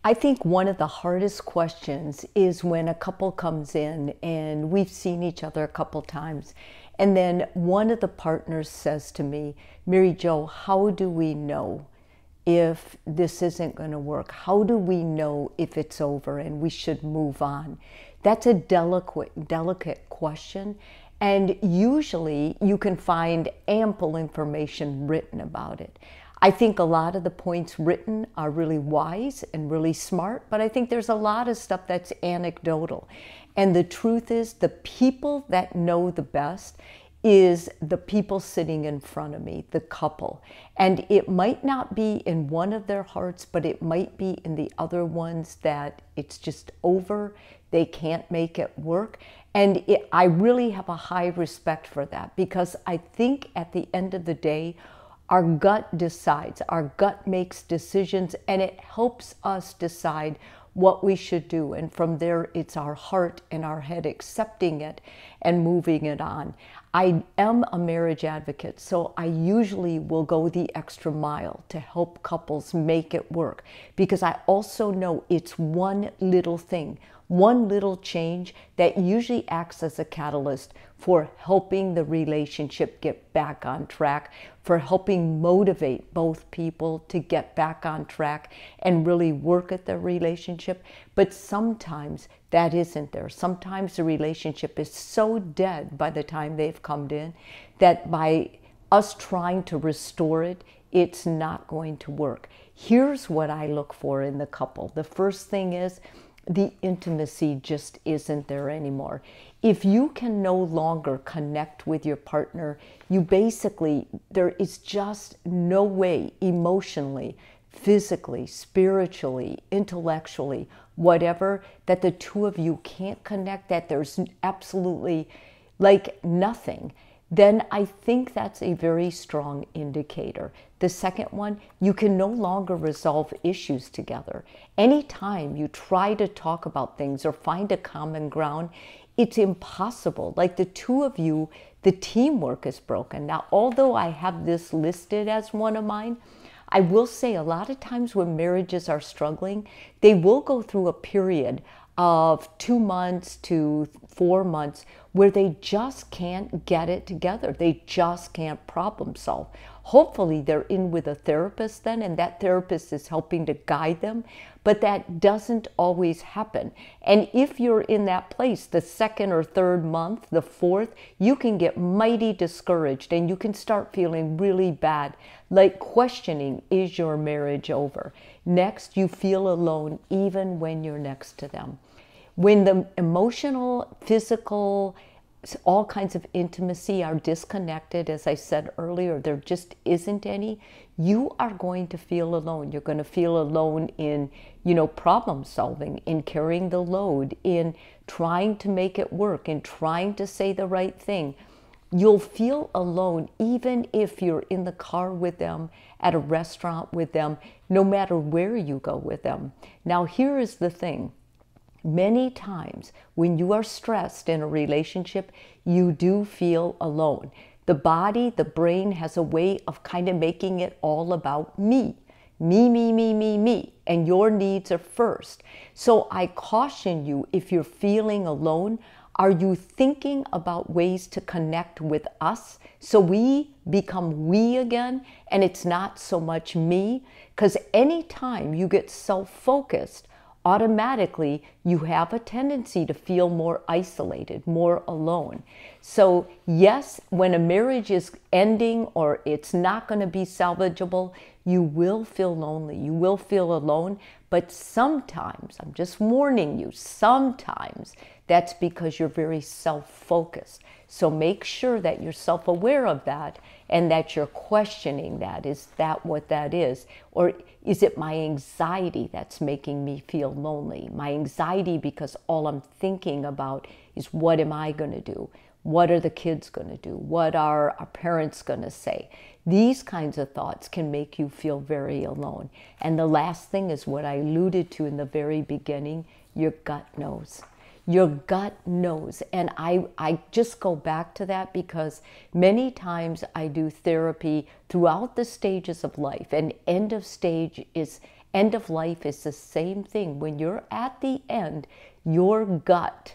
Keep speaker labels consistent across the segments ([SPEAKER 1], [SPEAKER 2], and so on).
[SPEAKER 1] I think one of the hardest questions is when a couple comes in and we've seen each other a couple times, and then one of the partners says to me, Mary Jo, how do we know if this isn't going to work? How do we know if it's over and we should move on? That's a delicate question. And usually you can find ample information written about it. I think a lot of the points written are really wise and really smart, but I think there's a lot of stuff that's anecdotal. And the truth is, the people that know the best is the people sitting in front of me, the couple. And it might not be in one of their hearts, but it might be in the other ones that it's just over, they can't make it work. And I really have a high respect for that, because I think at the end of the day, our gut decides, our gut makes decisions, and it helps us decide what we should do. And from there, it's our heart and our head accepting it and moving it on. I am a marriage advocate, so I usually will go the extra mile to help couples make it work, because I also know it's one little thing, one little change that usually acts as a catalyst for helping the relationship get back on track, for helping motivate both people to get back on track and really work at the relationship. But sometimes that isn't there. Sometimes the relationship is so dead by the time they've come in that by us trying to restore it, it's not going to work. Here's what I look for in the couple. The first thing is the intimacy just isn't there anymore. If you can no longer connect with your partner, you basically, there is just no way emotionally, physically, spiritually, intellectually, whatever, that the two of you can't connect, that there's absolutely like nothing, then I think that's a very strong indicator. The second one, you can no longer resolve issues together. Anytime you try to talk about things or find a common ground, it's impossible. Like the two of you, the teamwork is broken. Now, although I have this listed as one of mine, I will say a lot of times when marriages are struggling, they will go through a period of 2 months to 4 months where they just can't get it together. They just can't problem solve. Hopefully they're in with a therapist then, and that therapist is helping to guide them, but that doesn't always happen. And if you're in that place, the second or third month, the fourth, you can get mighty discouraged and you can start feeling really bad, like questioning, is your marriage over? Next, you feel alone even when you're next to them. When the emotional, physical, all kinds of intimacy are disconnected, as I said earlier, there just isn't any, you are going to feel alone. You're going to feel alone in, problem solving, in carrying the load, in trying to make it work, in trying to say the right thing. You'll feel alone even if you're in the car with them, at a restaurant with them, no matter where you go with them. Now, here is the thing. Many times when you are stressed in a relationship, you do feel alone. The body, the brain has a way of kind of making it all about me. Me, me, me, me, me. And your needs are first. So I caution you, if you're feeling alone, are you thinking about ways to connect with us so we become we again and it's not so much me? Because anytime you get self-focused, automatically you have a tendency to feel more isolated, more alone. So yes, when a marriage is ending or it's not going to be salvageable, you will feel lonely, you will feel alone, but sometimes, I'm just warning you, sometimes that's because you're very self-focused. So make sure that you're self-aware of that and that you're questioning that. Is that what that is? Or is it my anxiety that's making me feel lonely? My anxiety because all I'm thinking about is, what am I going to do? What are the kids going to do? What are our parents going to say? These kinds of thoughts can make you feel very alone. And the last thing is what I alluded to in the very beginning, your gut knows. Your gut knows. And I just go back to that because many times I do therapy throughout the stages of life, and end of stage is End of life is the same thing. When you're at the end, your gut,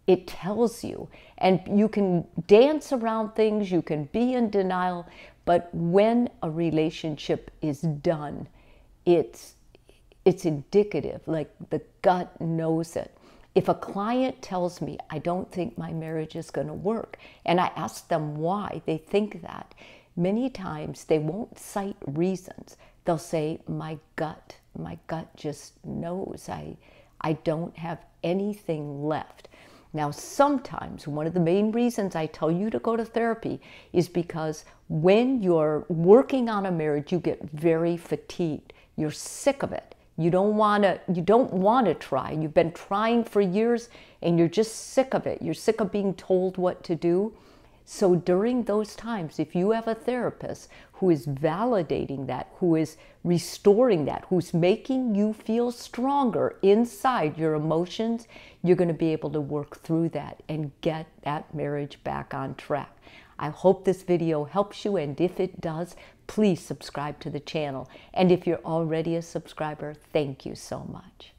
[SPEAKER 1] it tells you. And you can dance around things, you can be in denial, but when a relationship is done, it's indicative, like the gut knows it. If a client tells me, I don't think my marriage is going to work, and I ask them why they think that, many times they won't cite reasons. They'll say, my gut just knows. I don't have anything left. Now, sometimes one of the main reasons I tell you to go to therapy is because when you're working on a marriage, you get very fatigued. You're sick of it. You don't want to try. You've been trying for years and you're just sick of it. You're sick of being told what to do. So during those times, if you have a therapist who is validating that, who is restoring that, who's making you feel stronger inside your emotions, you're going to be able to work through that and get that marriage back on track. I hope this video helps you, and if it does, please subscribe to the channel. And if you're already a subscriber, thank you so much.